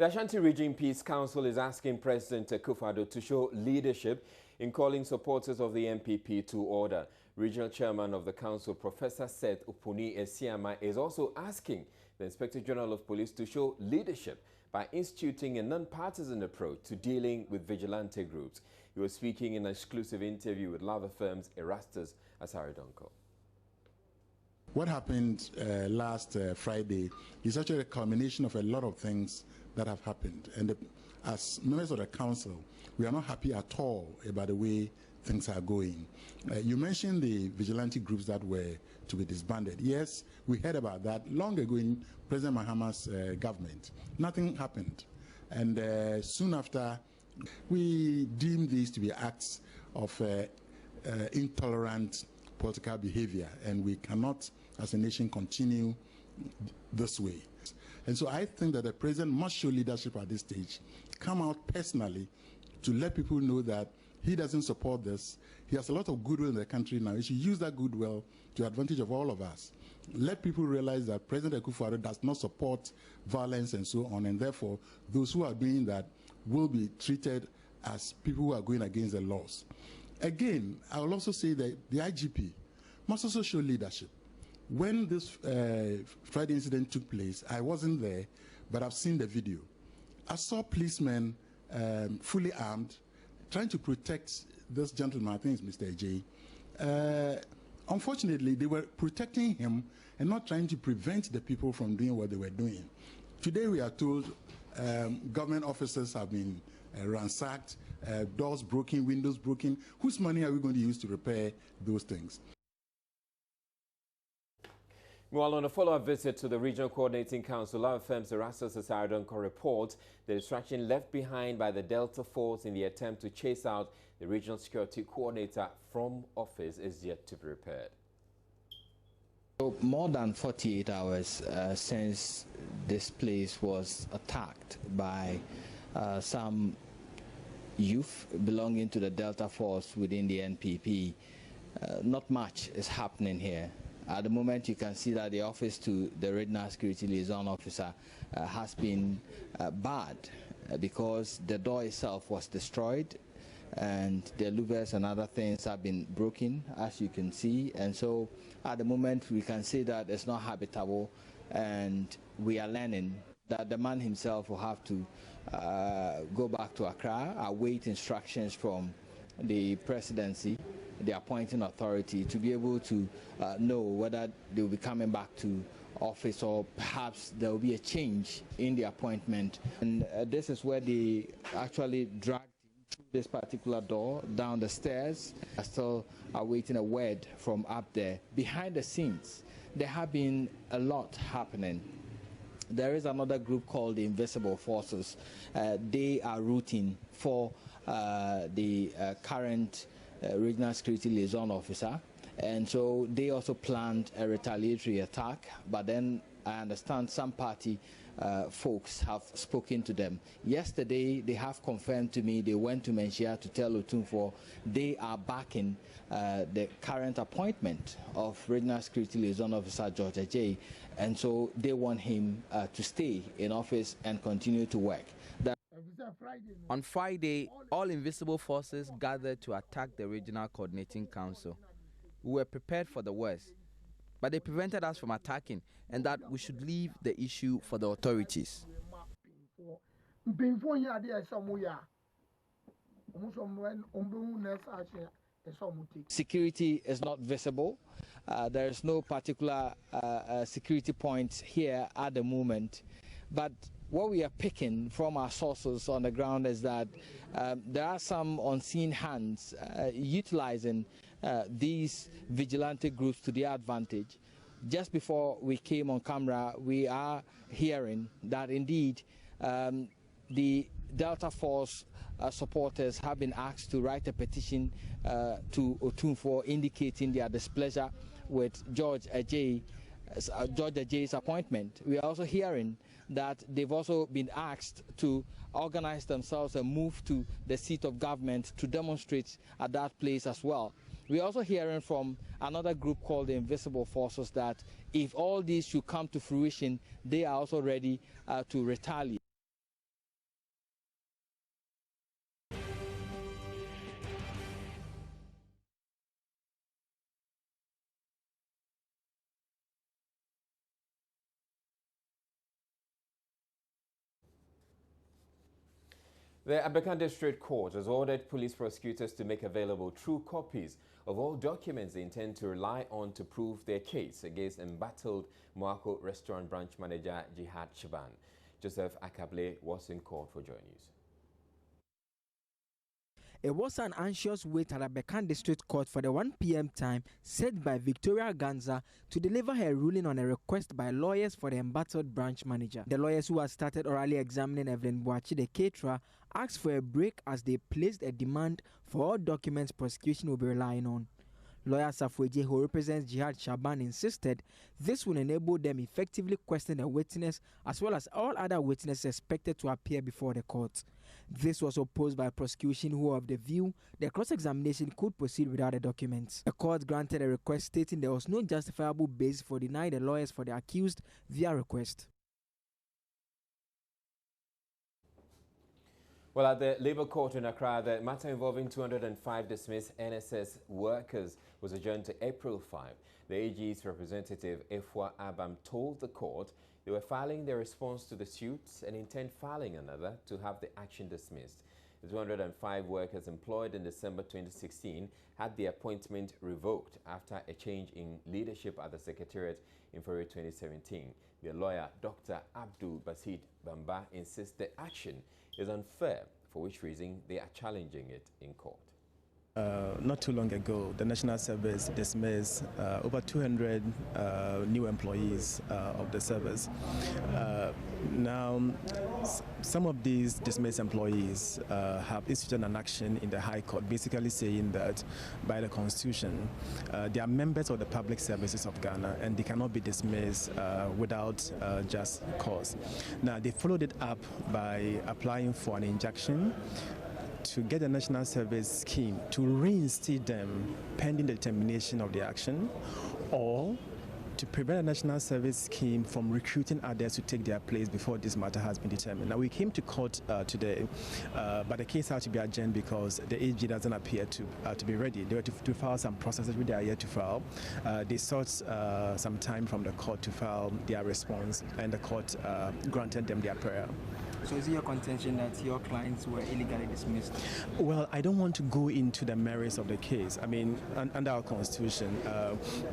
The Ashanti Region Peace Council is asking President Akufo-Addo to show leadership in calling supporters of the NPP to order. Regional Chairman of the Council, Professor Seth Opuni-Esiama, is also asking the Inspector General of Police to show leadership by instituting a non-partisan approach to dealing with vigilante groups. He was speaking in an exclusive interview with Lava Firm's Erastus Asaridonko. What happened last Friday is actually a culmination of a lot of things that have happened. And as members of the council, we are not happy at all about the way things are going. You mentioned the vigilante groups that were to be disbanded. Yes, we heard about that long ago in President Mahama's government. Nothing happened. And soon after, we deemed these to be acts of intolerant political behavior, and we cannot, as a nation, continue this way. And so I think that the president must show leadership at this stage, come out personally to let people know that he doesn't support this. He has a lot of goodwill in the country now. He should use that goodwill to the advantage of all of us. Let people realize that President Akufo-Addo does not support violence and so on, and therefore those who are doing that will be treated as people who are going against the laws. Again, I will also say that the IGP must also show leadership. When this Friday incident took place, I wasn't there, but I've seen the video. I saw policemen fully armed, trying to protect this gentleman, I think it's Mr. J. Unfortunately, they were protecting him and not trying to prevent the people from doing what they were doing. Today we are told government officers have been ransacked, doors broken, windows broken. Whose money are we going to use to repair those things? Well, on a follow-up visit to the Regional Coordinating Council, our firm's Erastus Asaridonko reports the distraction left behind by the Delta Force in the attempt to chase out the Regional Security Coordinator from office is yet to be repaired. So more than 48 hours since this place was attacked by some youth belonging to the Delta Force within the NPP, not much is happening here. At the moment, you can see that the office to the Regional Security Liaison Officer has been barred because the door itself was destroyed and the louvers and other things have been broken, as you can see. And so at the moment, we can see that it's not habitable, and we are learning that the man himself will have to go back to Accra, await instructions from the presidency, the appointing authority, to be able to know whether they will be coming back to office or perhaps there will be a change in the appointment. And this is where they actually dragged him through this particular door down the stairs. I'm still awaiting a word from up there. Behind the scenes, there have been a lot happening. There is another group called the Invisible Forces. They are rooting for the current Regional Security Liaison Officer, and so they also planned a retaliatory attack, but then I understand some party folks have spoken to them. Yesterday, they have confirmed to me they went to Menchia to tell Otumfuo they are backing the current appointment of Regional Security Liaison Officer George Ajay, and so they want him to stay in office and continue to work. On Friday, all invisible forces gathered to attack the Regional Coordinating Council. We were prepared for the worst, but they prevented us from attacking, and that we should leave the issue for the authorities. Security is not visible. There is no particular security point here at the moment, but what we are picking from our sources on the ground is that there are some unseen hands utilizing these vigilante groups to their advantage. Just before we came on camera, we are hearing that indeed the Delta Force supporters have been asked to write a petition to Otumfuo indicating their displeasure with George Ajay's appointment. We are also hearing that they've also been asked to organize themselves and move to the seat of government to demonstrate at that place as well. We are also hearing from another group called the Invisible Forces that if all these should come to fruition, they are also ready to retaliate. The Abekan District Court has ordered police prosecutors to make available true copies of all documents they intend to rely on to prove their case against embattled Moako restaurant branch manager Jihad Shaban. Joseph Akable was in court for JoyNews. It was an anxious wait at Abekan District Court for the 1 p.m. time set by Victoria Ganza to deliver her ruling on a request by lawyers for the embattled branch manager. The lawyers who had started orally examining Evelyn Boachi, the caterer, asked for a break as they placed a demand for all documents prosecution will be relying on. Lawyer Safweje, who represents Jihad Shaban, insisted this will enable them effectively question the witness as well as all other witnesses expected to appear before the court. This was opposed by prosecution, who were of the view the cross-examination could proceed without the documents. The court granted a request stating there was no justifiable basis for denying the lawyers for the accused via request. Well, at the Labour Court in Accra, the matter involving 205 dismissed NSS workers was adjourned to April 5. The AG's representative, Efwa Abam, told the court they were filing their response to the suits and intend filing another to have the action dismissed. The 205 workers employed in December 2016 had their appointment revoked after a change in leadership at the Secretariat in February 2017. Their lawyer, Dr. Abdul Basid Bamba, insists the action is unfair, for which reason they are challenging it in court. Not too long ago, the National Service dismissed over 200 new employees of the service. Now, some of these dismissed employees have instituted an action in the High Court, basically saying that by the Constitution, they are members of the public services of Ghana and they cannot be dismissed without just cause. Now, they followed it up by applying for an injunction to get the National Service Scheme to reinstate them pending the termination of the action, or to prevent the National Service Scheme from recruiting others to take their place before this matter has been determined. Now, we came to court today, but the case had to be adjourned because the AG doesn't appear to be ready. They were to file some processes which they are yet to file. They sought some time from the court to file their response, and the court granted them their prayer. So is it your contention that your clients were illegally dismissed? Well, I don't want to go into the merits of the case. I mean, under our Constitution,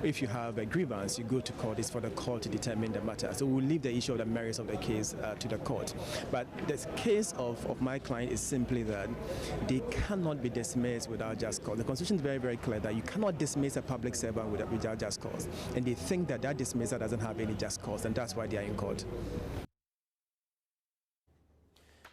if you have a grievance, you go to court. It's for the court to determine the matter. So we'll leave the issue of the merits of the case to the court. But the case of my client is simply that they cannot be dismissed without just cause. The Constitution is very, very clear that you cannot dismiss a public servant without just cause. And they think that that dismissal doesn't have any just cause, and that's why they are in court.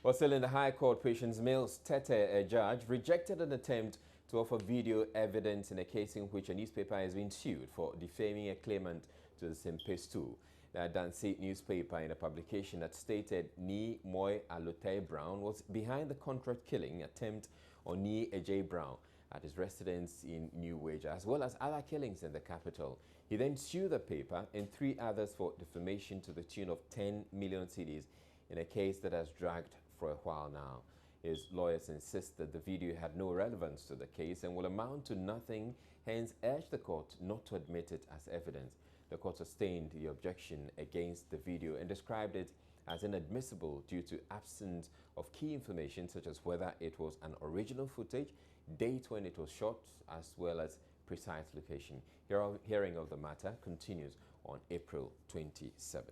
Well, still in the High Court, Patience Mills Tete, a judge, rejected an attempt to offer video evidence in a case in which a newspaper has been sued for defaming a claimant to the same stool. The Dancy newspaper, in a publication that stated Ni Moy Alotei Brown was behind the contract killing attempt on Ni Ejay Brown at his residence in New Wage, as well as other killings in the capital. He then sued the paper and 3 others for defamation to the tune of 10 million cedis in a case that has dragged for a while now. His lawyers insist that the video had no relevance to the case and will amount to nothing, hence urged the court not to admit it as evidence. The court sustained the objection against the video and described it as inadmissible due to absence of key information such as whether it was an original footage, date when it was shot, as well as precise location. Hearing of the matter continues on April 27.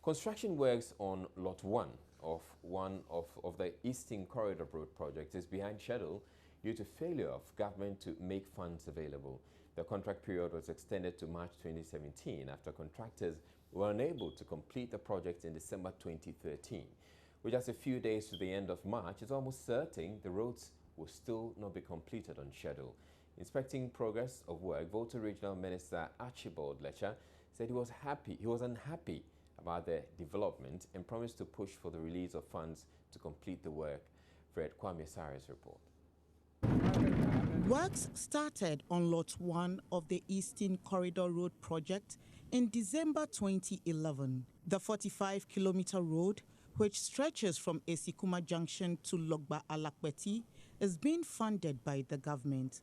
Construction works on Lot 1 of the Eastern Corridor Road project is behind schedule due to failure of government to make funds available. The contract period was extended to March 2017 after contractors were unable to complete the project in December 2013. With just a few days to the end of March, it's almost certain the roads will still not be completed on schedule. Inspecting progress of work, Volta Regional Minister Archibald Letcher said he was unhappy about the development and promised to push for the release of funds to complete the work. Fred Kwame Sari's report. Works started on Lot 1 of the Eastern Corridor Road project in December 2011. The 45-kilometer road, which stretches from Esikuma Junction to Logba Alakweti, is being funded by the government.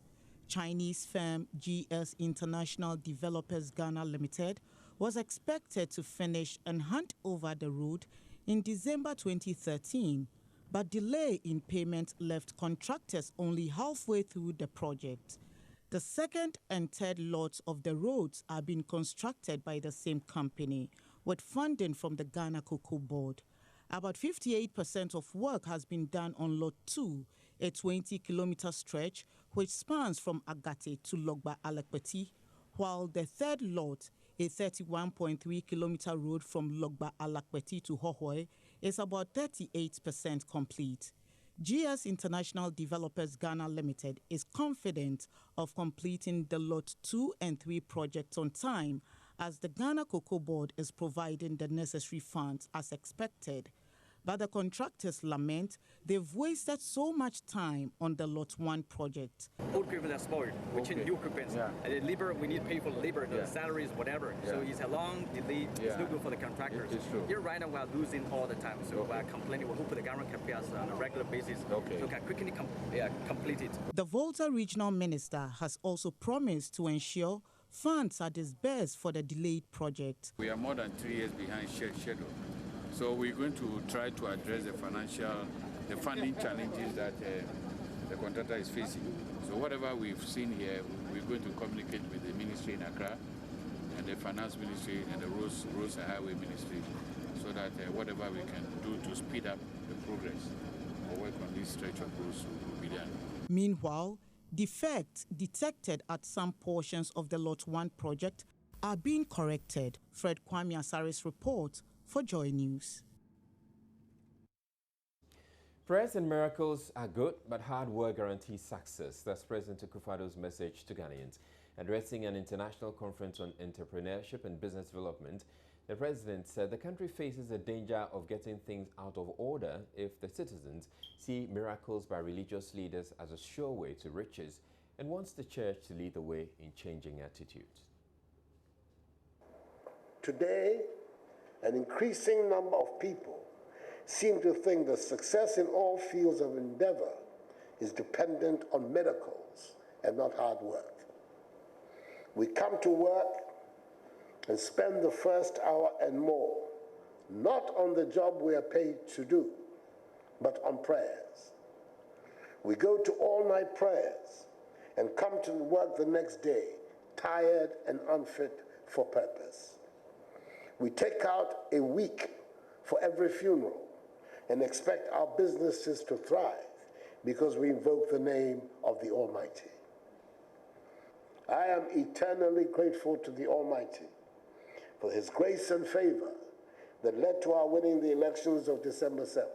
Chinese firm GS International Developers Ghana Limited was expected to finish and hand over the road in December 2013, but delay in payment left contractors only halfway through the project. The second and third lots of the roads are being constructed by the same company, with funding from the Ghana Cocoa Board. About 58% of work has been done on Lot 2, a 20-kilometer stretch which spans from Agate to Logba Alakpeti, while the third lot, a 31.3-kilometer road from Logba Alakpeti to Hohoe, is about 38% complete. GS International Developers Ghana Limited is confident of completing the Lot 2 and 3 projects on time, as the Ghana Cocoa Board is providing the necessary funds as expected. But the contractors lament they've wasted so much time on the Lot 1 project. Old equipment are spoiled, we change new equipment. And the labor, we need to pay for the labor, the salaries, whatever. So it's a long delay, it's no good for the contractors. Here right now we are losing all the time, so we are complaining. We hope the government can pay us on a regular basis so can quickly complete it. The Volta Regional Minister has also promised to ensure funds are disbursed for the delayed project. We are more than 3 years behind schedule. So we're going to try to address the funding challenges that the contractor is facing. So whatever we've seen here, we're going to communicate with the ministry in Accra and the finance ministry and the roads and highway ministry, so that whatever we can do to speed up the progress or work on this stretch of roads will be done. Meanwhile, defects detected at some portions of the Lot 1 project are being corrected. Fred Kwame Asare's report for Joy News. Prayers and miracles are good, but hard work guarantees success. That's President Akufo-Addo's message to Ghanaians. Addressing an international conference on entrepreneurship and business development, the president said the country faces the danger of getting things out of order if the citizens see miracles by religious leaders as a sure way to riches, and wants the church to lead the way in changing attitudes. Today, an increasing number of people seem to think that success in all fields of endeavor is dependent on miracles and not hard work. We come to work and spend the first hour and more, not on the job we are paid to do, but on prayers. We go to all-night prayers and come to work the next day, tired and unfit for purpose. We take out a week for every funeral and expect our businesses to thrive because we invoke the name of the Almighty. I am eternally grateful to the Almighty for His grace and favor that led to our winning the elections of December 7th.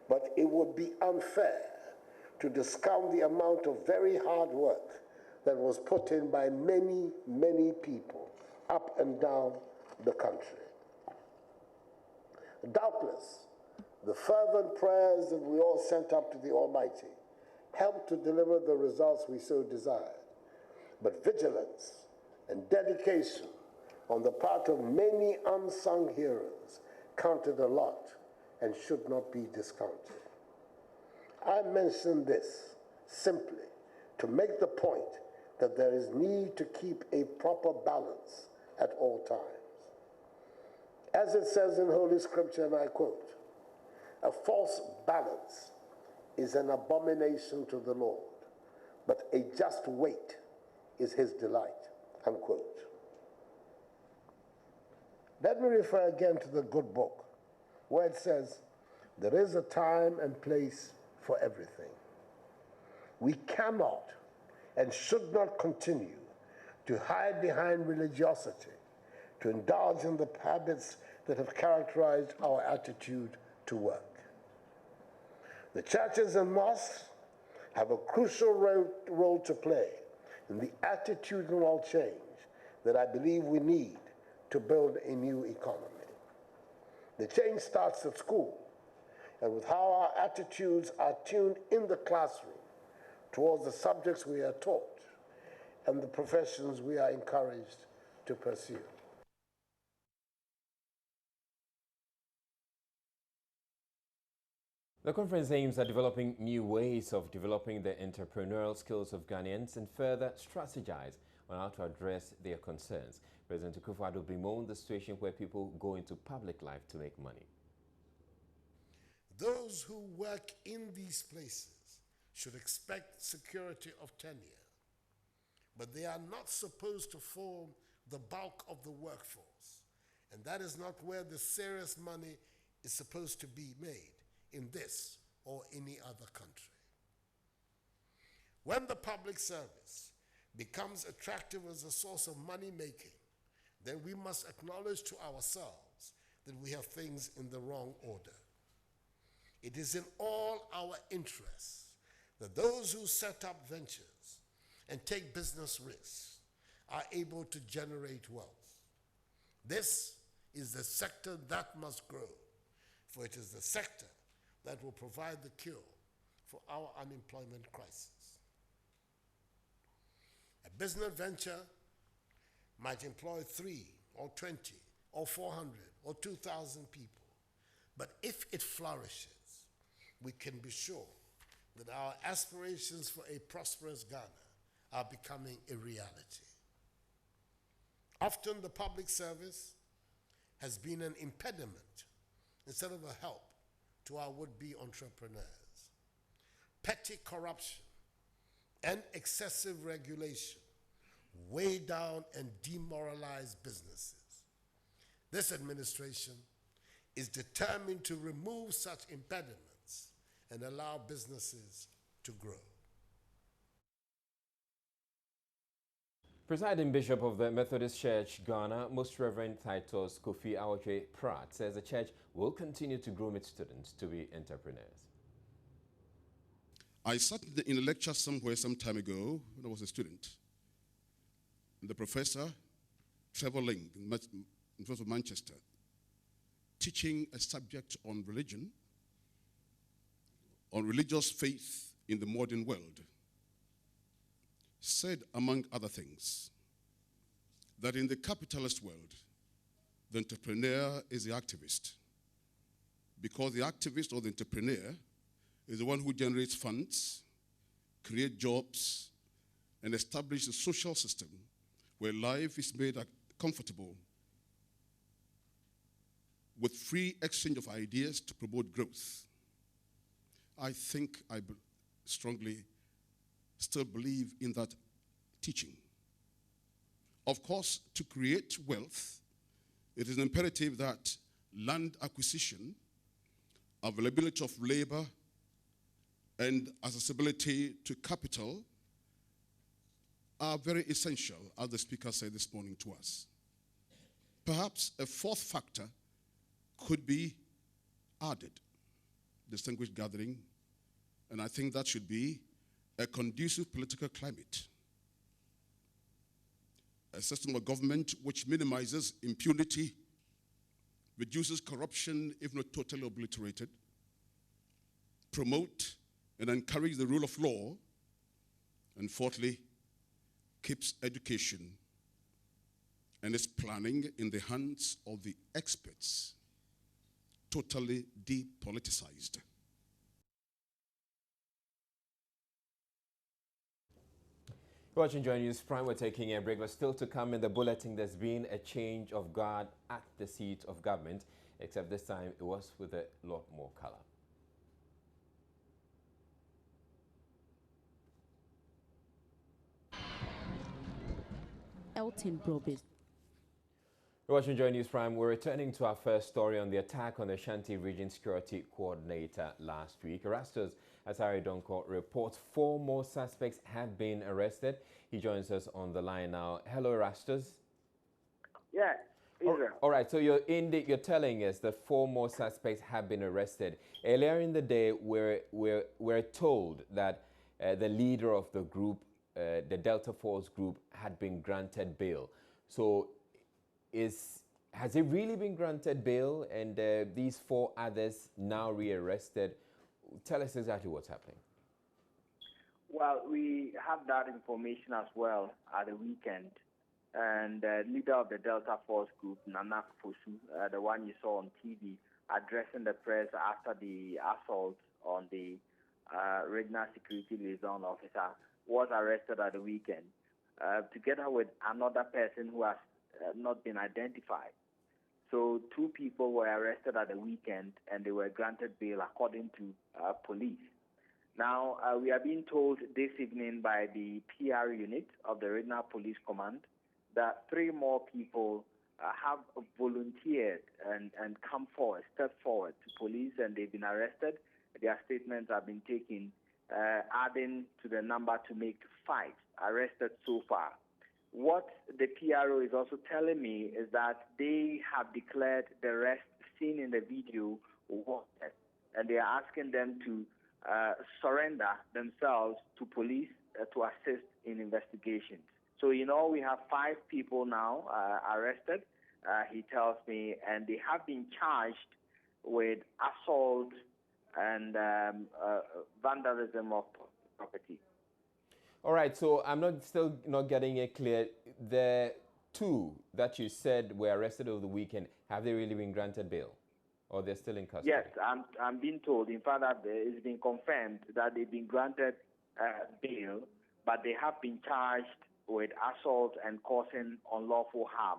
But it would be unfair to discount the amount of very hard work that was put in by many, many people up and down the country. Doubtless, the fervent prayers that we all sent up to the Almighty helped to deliver the results we so desired. But vigilance and dedication on the part of many unsung heroes counted a lot and should not be discounted. I mention this simply to make the point that there is need to keep a proper balance at all times. As it says in Holy Scripture, and I quote, "A false balance is an abomination to the Lord, but a just weight is His delight," unquote. Let me refer again to the good book, where it says, there is a time and place for everything. We cannot and should not continue to hide behind religiosity, to indulge in the habits that have characterized our attitude to work. The churches and mosques have a crucial role to play in the attitudinal change that I believe we need to build a new economy. The change starts at school and with how our attitudes are tuned in the classroom towards the subjects we are taught and the professions we are encouraged to pursue. The conference aims at developing new ways of developing the entrepreneurial skills of Ghanaians and further strategize on how to address their concerns. President Akufo-Addo bemoaned the situation where people go into public life to make money. Those who work in these places should expect security of tenure, but they are not supposed to form the bulk of the workforce, and that is not where the serious money is supposed to be made, in this or any other country. When the public service becomes attractive as a source of money making, then we must acknowledge to ourselves that we have things in the wrong order. It is in all our interests that those who set up ventures and take business risks are able to generate wealth. This is the sector that must grow, for it is the sector that will provide the cure for our unemployment crisis. A business venture might employ 3 or 20 or 400 or 2,000 people, but if it flourishes, we can be sure that our aspirations for a prosperous Ghana are becoming a reality. Often the public service has been an impediment instead of a help to our would-be entrepreneurs. Petty corruption and excessive regulation weigh down and demoralize businesses. This administration is determined to remove such impediments and allow businesses to grow. Presiding Bishop of the Methodist Church, Ghana, Most Reverend Titus Kofi Awotwe Pratt, says the church will continue to groom its students to be entrepreneurs. I sat in a lecture somewhere some time ago when I was a student. And the professor, Trevor Ling, in front of Manchester, teaching a subject on religion, on religious faith in the modern world, said, among other things, that in the capitalist world, the entrepreneur is the activist, because the activist or the entrepreneur is the one who generates funds, creates jobs, and establishes a social system where life is made comfortable with free exchange of ideas to promote growth. I think I strongly still believe in that teaching. Of course, to create wealth, it is imperative that land acquisition, availability of labor, and accessibility to capital are very essential, as the speaker said this morning to us. Perhaps a fourth factor could be added, distinguished gathering, and I think that should be a conducive political climate, a system of government which minimizes impunity, reduces corruption, if not totally obliterated, promote and encourage the rule of law, and fourthly, keeps education and its planning in the hands of the experts, totally depoliticized. You're watching JoyNews Prime. We're taking a break, but still to come in the bulletin, there's been a change of guard at the seat of government, except this time it was with a lot more color. Elton Probis. You're watching JoyNews Prime. We're returning to our first story on the attack on the Ashanti Region Security Coordinator last week. Erastus Asari Donko reports 4 more suspects have been arrested. He joins us on the line now. Hello, Erastus. Yeah, Israel. All right, so you're telling us that 4 more suspects have been arrested. Earlier in the day, we're told that the leader of the group, the Delta Force group, had been granted bail. So has he really been granted bail, and these 4 others now rearrested? Tell us exactly what's happening. Well, we have that information as well at the weekend. And the leader of the Delta Force group, Nana Fosu, the one you saw on TV, addressing the press after the assault on the regional security liaison officer, was arrested at the weekend, together with another person who has not been identified. So 2 people were arrested at the weekend, and they were granted bail according to police. Now, we are being told this evening by the PR unit of the Regional Police Command that 3 more people have volunteered and stepped forward to police, and they've been arrested. Their statements have been taken, adding to the number to make 5 arrested so far. What the PRO is also telling me is that they have declared the rest seen in the video wanted, and they are asking them to surrender themselves to police to assist in investigations. So, we have 5 people now arrested, he tells me, and they have been charged with assault and vandalism of property. All right, so I'm still not getting it clear. The 2 that you said were arrested over the weekend, have they really been granted bail? Or they're still in custody? Yes, I'm being told, in fact, that it's been confirmed that they've been granted bail, but they have been charged with assault and causing unlawful harm,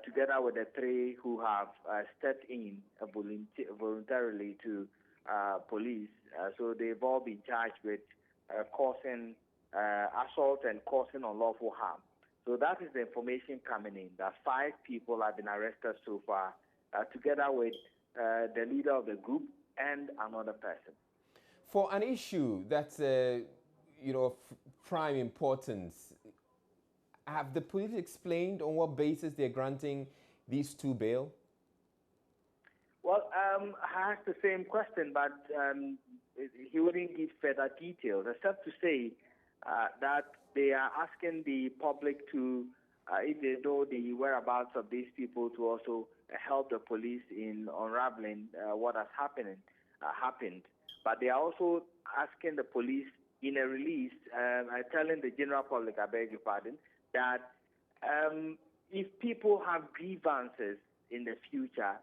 together with the 3 who have stepped in voluntarily to police. So they've all been charged with causing assault and causing unlawful harm. So that is the information coming in, that 5 people have been arrested so far, together with the leader of the group and another person. For an issue that's, prime importance, have the police explained on what basis they're granting these 2 bail? Well, I asked the same question, but he wouldn't give further details, except to say that they are asking the public to, if they know the whereabouts of these people, to also help the police in unraveling what has happened. But they are also asking the police in a release, telling the general public, I beg your pardon, that if people have grievances in the future,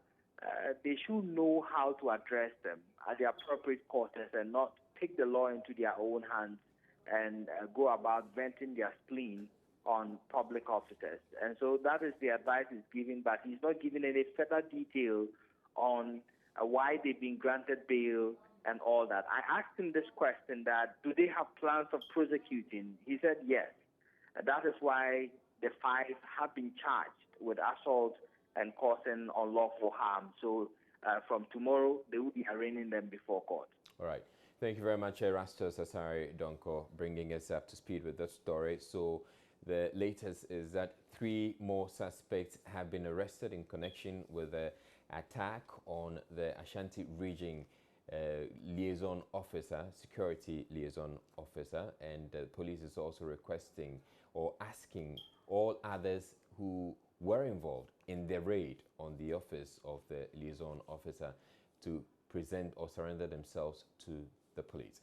they should know how to address them at the appropriate quarters and not take the law into their own hands and go about venting their spleen on public officers. And so that is the advice he's giving, but he's not giving any further detail on why they've been granted bail and all that. I asked him this question, that do they have plans of prosecuting? He said yes. And that is why the 5 have been charged with assault and causing unlawful harm. So from tomorrow, they will be arraigning them before court. All right. Thank you very much, Erastus Asare Donko, bringing us up to speed with the story. So the latest is that 3 more suspects have been arrested in connection with the attack on the Ashanti region liaison officer, security liaison officer, and the police is also requesting or asking all others who were involved in the raid on the office of the liaison officer to present or surrender themselves to the police.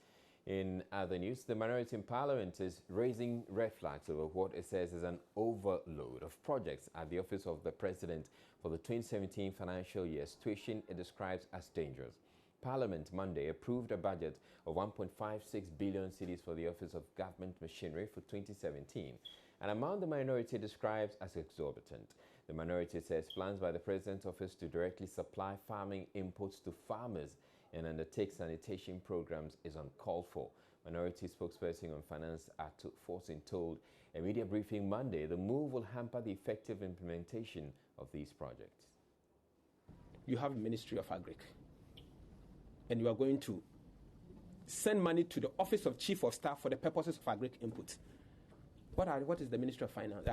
In other news, the minority in Parliament is raising red flags over what it says is an overload of projects at the office of the President for the 2017 financial year, situation it describes as dangerous. Parliament Monday approved a budget of 1.56 billion cedis for the Office of Government Machinery for 2017, an amount the minority describes as exorbitant. The minority says plans by the President's office to directly supply farming inputs to farmers and undertake sanitation programs is uncalled for. Minority spokesperson on finance Atu Forsin told a media briefing Monday the move will hamper the effective implementation of these projects. You have the Ministry of Agric, and you are going to send money to the Office of Chief of Staff for the purposes of agric inputs. What is the Ministry of Finance?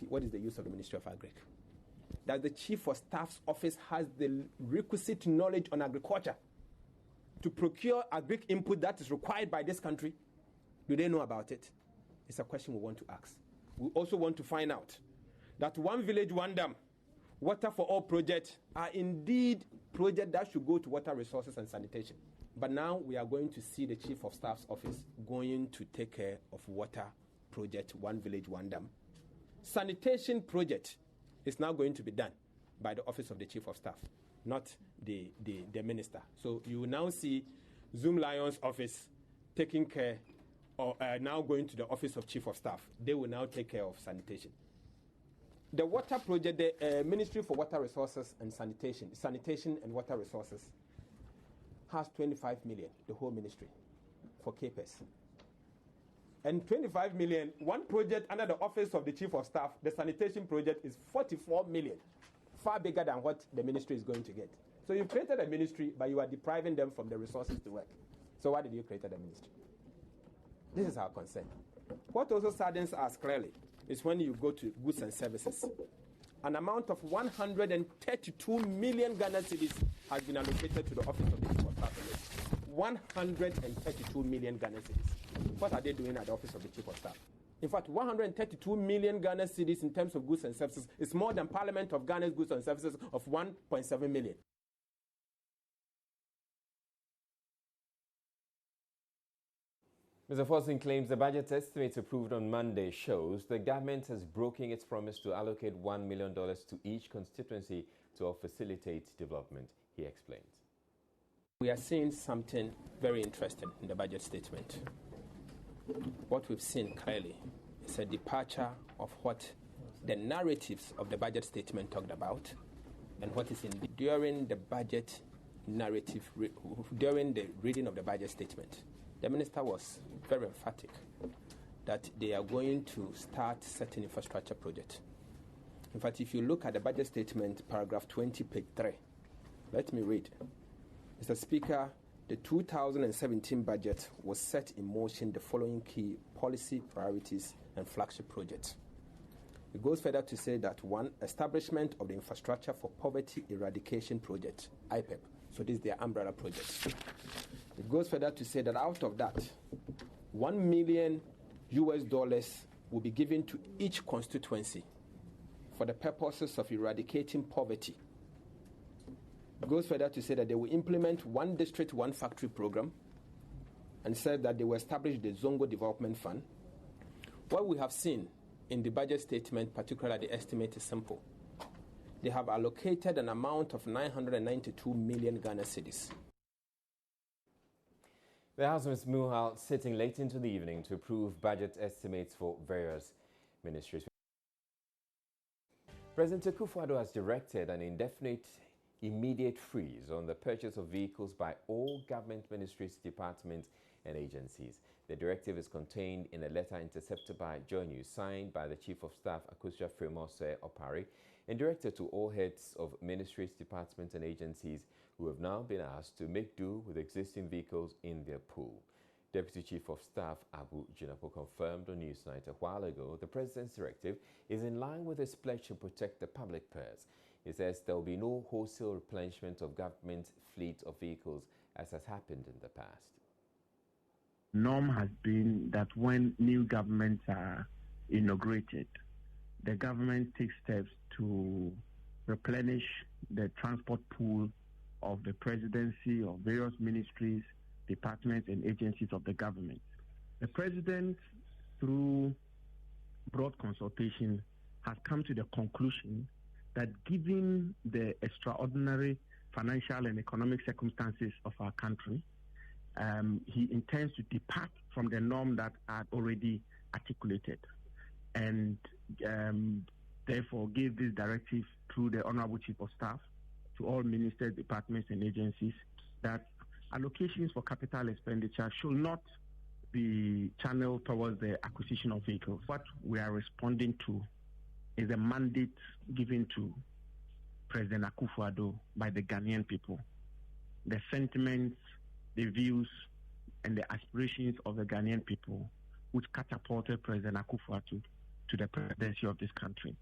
What is the use of the Ministry of Agric? That the Chief of Staff's office has the requisite knowledge on agriculture to procure agric input that is required by this country. Do they know about it? It's a question we want to ask. We also want to find out that One Village, One Dam, Water for All projects are indeed projects that should go to water resources and sanitation. But now we are going to see the Chief of Staff's office going to take care of water project, One Village, One Dam. Sanitation project is now going to be done by the Office of the Chief of Staff, not the minister. So you will now see Zoom Lion's office taking care, or now going to the Office of Chief of Staff. They will now take care of sanitation. The water project, the Ministry for Water Resources and Sanitation and Water Resources, has 25 million, the whole ministry, for CAPEX. And 25 million, one project under the Office of the Chief of Staff, the sanitation project, is 44 million, far bigger than what the ministry is going to get. So you've created a ministry, but you are depriving them from the resources to work. So why did you create a ministry? This is our concern. What also saddens us clearly is when you go to goods and services. An amount of 132 million Ghana cedis has been allocated to the Office of the Chief of Staff. 132 million Ghana cedis. What are they doing at the Office of the Chief of Staff? In fact, 132 million Ghana cedis in terms of goods and services is more than Parliament of Ghana's goods and services of 1.7 million. Mr. Forson claims the budget estimates approved on Monday shows the government has broken its promise to allocate $1 million to each constituency to help facilitate development. He explains. We are seeing something very interesting in the budget statement. What we've seen clearly is a departure of what the narratives of the budget statement talked about and what is in during the budget narrative, during the reading of the budget statement. The minister was very emphatic that they are going to start certain infrastructure projects. In fact, if you look at the budget statement, paragraph 20, page 3, let me read. Mr. Speaker, the 2017 budget was set in motion the following key policy priorities and flagship projects. It goes further to say that 1, establishment of the Infrastructure for Poverty Eradication Project, IPEP. So this is their umbrella project. It goes further to say that out of that, $1 million will be given to each constituency for the purposes of eradicating poverty. It goes further to say that they will implement one district, one factory program and said that they will establish the Zongo Development Fund. What we have seen in the budget statement, particularly the estimate is simple. They have allocated an amount of 992 million Ghana cedis. The House of Muhal sitting late into the evening to approve budget estimates for various ministries. President Akufo-Addo has directed an indefinite immediate freeze on the purchase of vehicles by all government ministries, departments and agencies. The directive is contained in a letter intercepted by JoyNews, signed by the Chief of Staff Akosia Fremose Opari, and directed to all heads of ministries, departments and agencies who have now been asked to make do with existing vehicles in their pool. Deputy Chief of Staff Abu Jinapo confirmed on Newsnight a while ago the President's directive is in line with his pledge to protect the public purse. He says there will be no wholesale replenishment of government fleet of vehicles as has happened in the past. Norm has been that when new governments are inaugurated, the government takes steps to replenish the transport pool of the presidency, of various ministries, departments and agencies of the government. The president, through broad consultation, has come to the conclusion that given the extraordinary financial and economic circumstances of our country, he intends to depart from the norm that are already articulated and therefore gave this directive through the Honorable Chief of Staff to all ministers, departments and agencies that allocations for capital expenditure should not be channeled towards the acquisition of vehicles. What we are responding to is a mandate given to President Akufo-Addo by the Ghanaian people. The sentiments, the views, and the aspirations of the Ghanaian people, which catapulted President Akufo-Addo to the presidency of this country.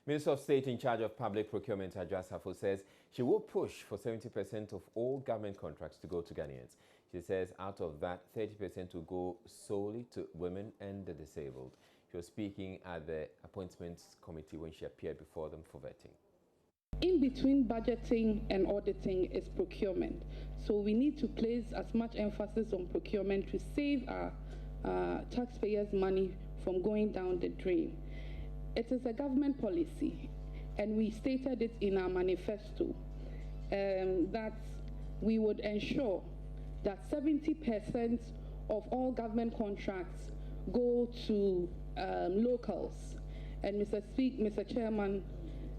Minister of State in charge of public procurement, Adjoa Safo, says she will push for 70% of all government contracts to go to Ghanaians. She says out of that, 30% will go solely to women and the disabled. She was speaking at the Appointments Committee when she appeared before them for vetting. In between budgeting and auditing is procurement. So we need to place as much emphasis on procurement to save our taxpayers' money from going down the drain. It is a government policy, and we stated it in our manifesto, that we would ensure that 70% of all government contracts go to locals. And Mr. Chairman,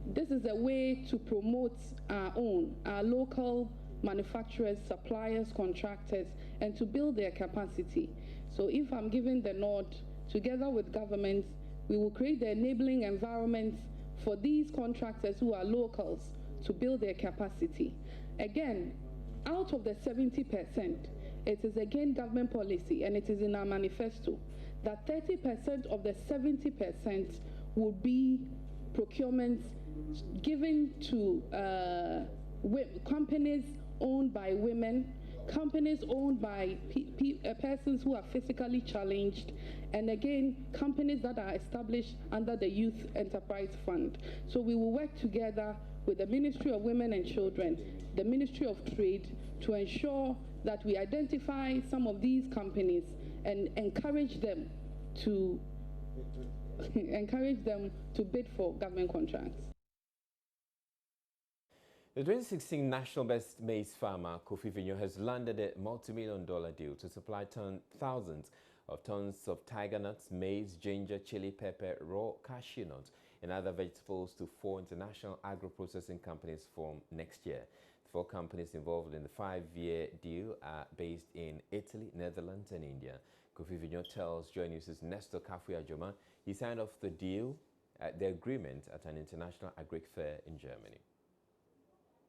this is a way to promote our local manufacturers, suppliers, contractors, and to build their capacity. So if I'm given the nod, together with governments, we will create the enabling environment for these contractors who are locals to build their capacity. Again, out of the 70%, it is again government policy, and it is in our manifesto, that 30% of the 70% will be procurements given to companies owned by women, companies owned by persons who are physically challenged, and again, companies that are established under the Youth Enterprise Fund. So we will work together with the Ministry of Women and Children, the Ministry of Trade, to ensure that we identify some of these companies and encourage them to bid for government contracts. The 2016 National Best Maize Farmer, Kofi Vigno, has landed a multi-million-dollar deal to supply thousands of tons of tiger nuts, maize, ginger, chili pepper, raw cashew nuts, and other vegetables to 4 international agro-processing companies from next year. The 4 companies involved in the 5-year deal are based in Italy, Netherlands, and India. Kofi Vigno tells JoyNews' Nestor Kafuya-Joma he signed off the agreement at an international agric fair in Germany.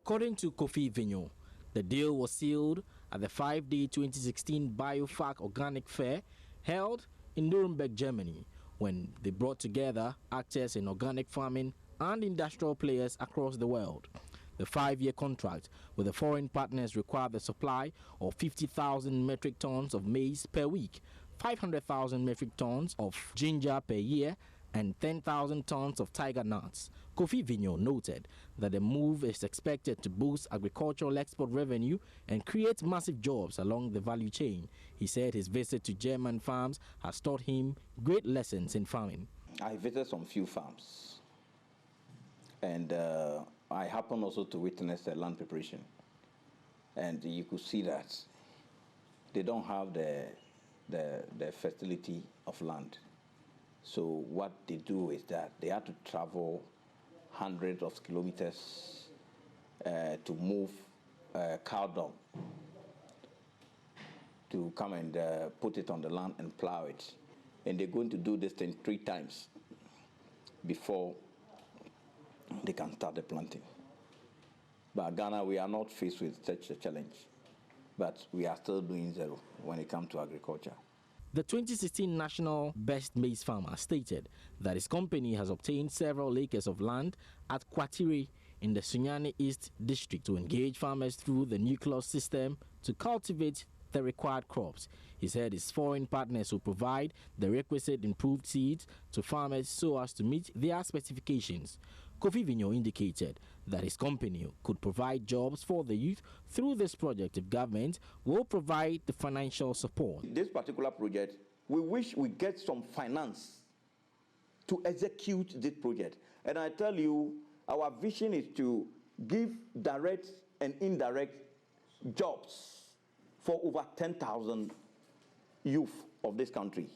According to Kofi Vigno, the deal was sealed at the 5-day 2016 Biofac Organic Fair held in Nuremberg, Germany, when they brought together actors in organic farming and industrial players across the world. The 5-year contract with the foreign partners required the supply of 50,000 metric tons of maize per week, 500,000 metric tons of ginger per year, and 10,000 tons of tiger nuts. Kofi Vigno noted that the move is expected to boost agricultural export revenue and create massive jobs along the value chain. He said his visit to German farms has taught him great lessons in farming. I visited some few farms, and I happened also to witness the land preparation. And you could see that they don't have the fertility of land. So what they do is that they have to travel hundreds of kilometers to move cow dung to come and put it on the land and plow it. And they're going to do this thing 3 times before they can start the planting. But Ghana, we are not faced with such a challenge, but we are still doing zero when it comes to agriculture. The 2016 National Best Maize Farmer stated that his company has obtained several acres of land at Kwatire in the Sunyani East district to engage farmers through the nucleus system to cultivate the required crops. He said his foreign partners will provide the requisite improved seeds to farmers so as to meet their specifications. Kofi Vigno indicated that his company could provide jobs for the youth through this project if government will provide the financial support. This particular project, we wish we get some finance to execute this project. And I tell you, our vision is to give direct and indirect jobs for over 10,000 youth of this country.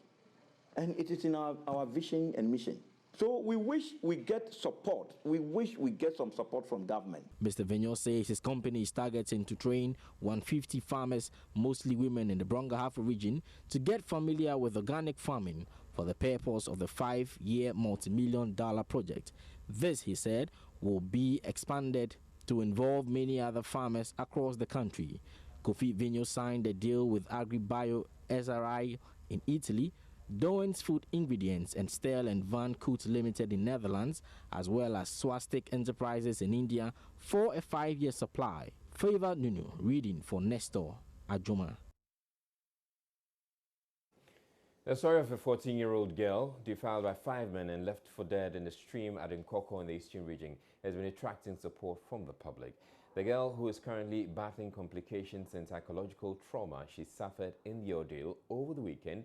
And it is in our vision and mission. So we wish we get support. We wish we get some support from government. Mr. Vigno says his company is targeting to train 150 farmers, mostly women in the Brongahafo region, to get familiar with organic farming for the purpose of the 5-year multi-million-dollar project. This, he said, will be expanded to involve many other farmers across the country. Kofi Vigno signed a deal with AgriBio SRI in Italy, Doan's Food Ingredients and Stell and Van Koot Limited in Netherlands, as well as Swastik Enterprises in India for a 5-year supply. Favor Nunu, reading for Nestor Ajoma. The story of a 14-year-old girl defiled by 5 men and left for dead in a stream at Nkoko in the Eastern region has been attracting support from the public. The girl, who is currently battling complications and psychological trauma she suffered in the ordeal over the weekend,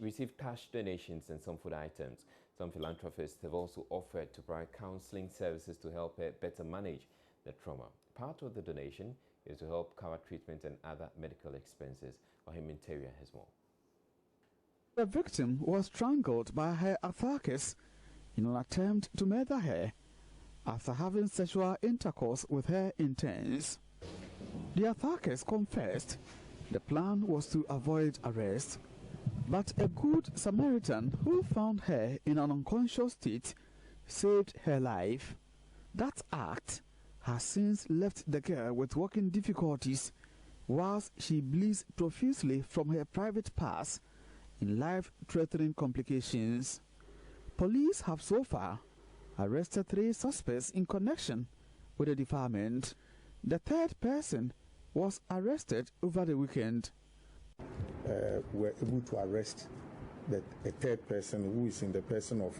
received cash donations and some food items. Some philanthropists have also offered to provide counseling services to help her better manage the trauma. Part of the donation is to help cover treatment and other medical expenses. Ohim Interior has more. The victim was strangled by her attackers in an attempt to murder her after having sexual intercourse with her intense. The attackers confessed the plan was to avoid arrest, but a good Samaritan who found her in an unconscious state saved her life. That act has since left the girl with walking difficulties whilst she bleeds profusely from her private parts in life-threatening complications. Police have so far arrested 3 suspects in connection with the defilement. The third person was arrested over the weekend. We were able to arrest a third person who is in the person of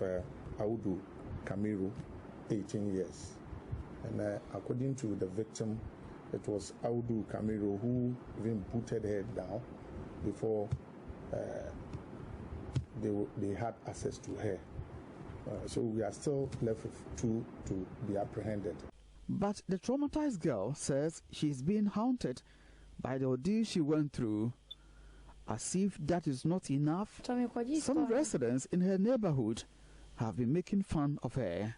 Audu Kamiru, 18 years. And according to the victim, it was Audu Kamiru who even booted her down before they had access to her. So we are still left with 2 to be apprehended. But the traumatized girl says she is being haunted by the ordeal she went through. As if that is not enough, some residents in her neighborhood have been making fun of her.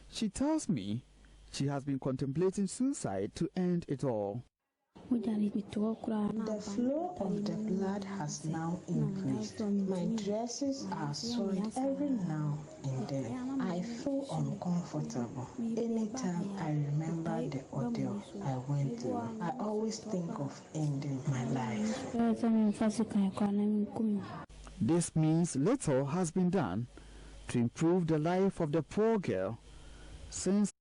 She tells me she has been contemplating suicide to end it all. The flow of the blood has now increased. My dresses are soiled every now and then. I feel uncomfortable. Anytime I remember the ordeal I went through, I always think of ending my life. This means little has been done to improve the life of the poor girl since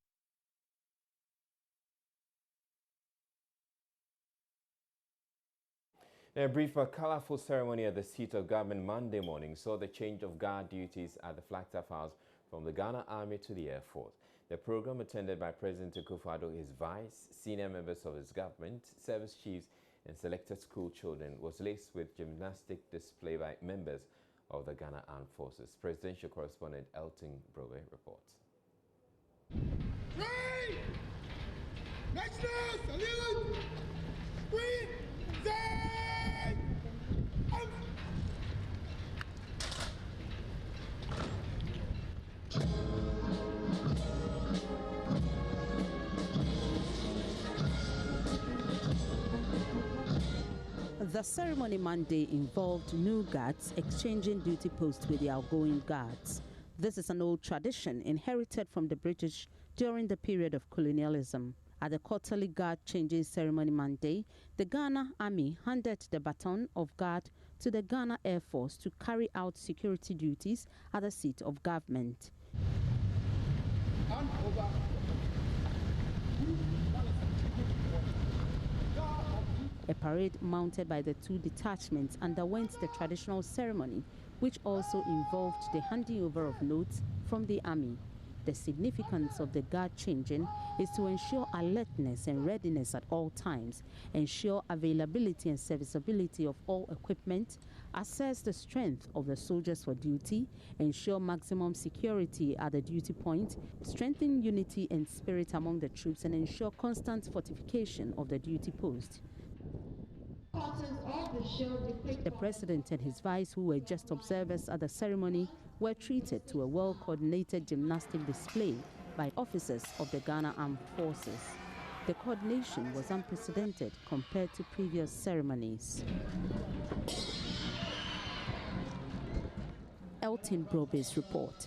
A brief but colorful ceremony at the seat of government Monday morning saw the change of guard duties at the Flagstaff House from the Ghana Army to the Air Force. The program, attended by President Akufo-Addo, his vice, senior members of his government, service chiefs, and selected school children, was laced with gymnastic display by members of the Ghana Armed Forces. Presidential correspondent Elton Brobe reports. Three! National salute! The ceremony Monday involved new guards exchanging duty posts with the outgoing guards. This is an old tradition inherited from the British during the period of colonialism. At the quarterly guard changing ceremony Monday, the Ghana Army handed the baton of guard to the Ghana Air Force to carry out security duties at the seat of government. A parade mounted by the 2 detachments underwent the traditional ceremony, which also involved the handing over of notes from the Army. The significance of the guard changing is to ensure alertness and readiness at all times, ensure availability and serviceability of all equipment, assess the strength of the soldiers for duty, ensure maximum security at the duty point, strengthen unity and spirit among the troops, and ensure constant fortification of the duty post. The president and his vice, who were just observers at the ceremony, were treated to a well-coordinated gymnastic display by officers of the Ghana Armed Forces. The coordination was unprecedented compared to previous ceremonies. Elton Brobe's report.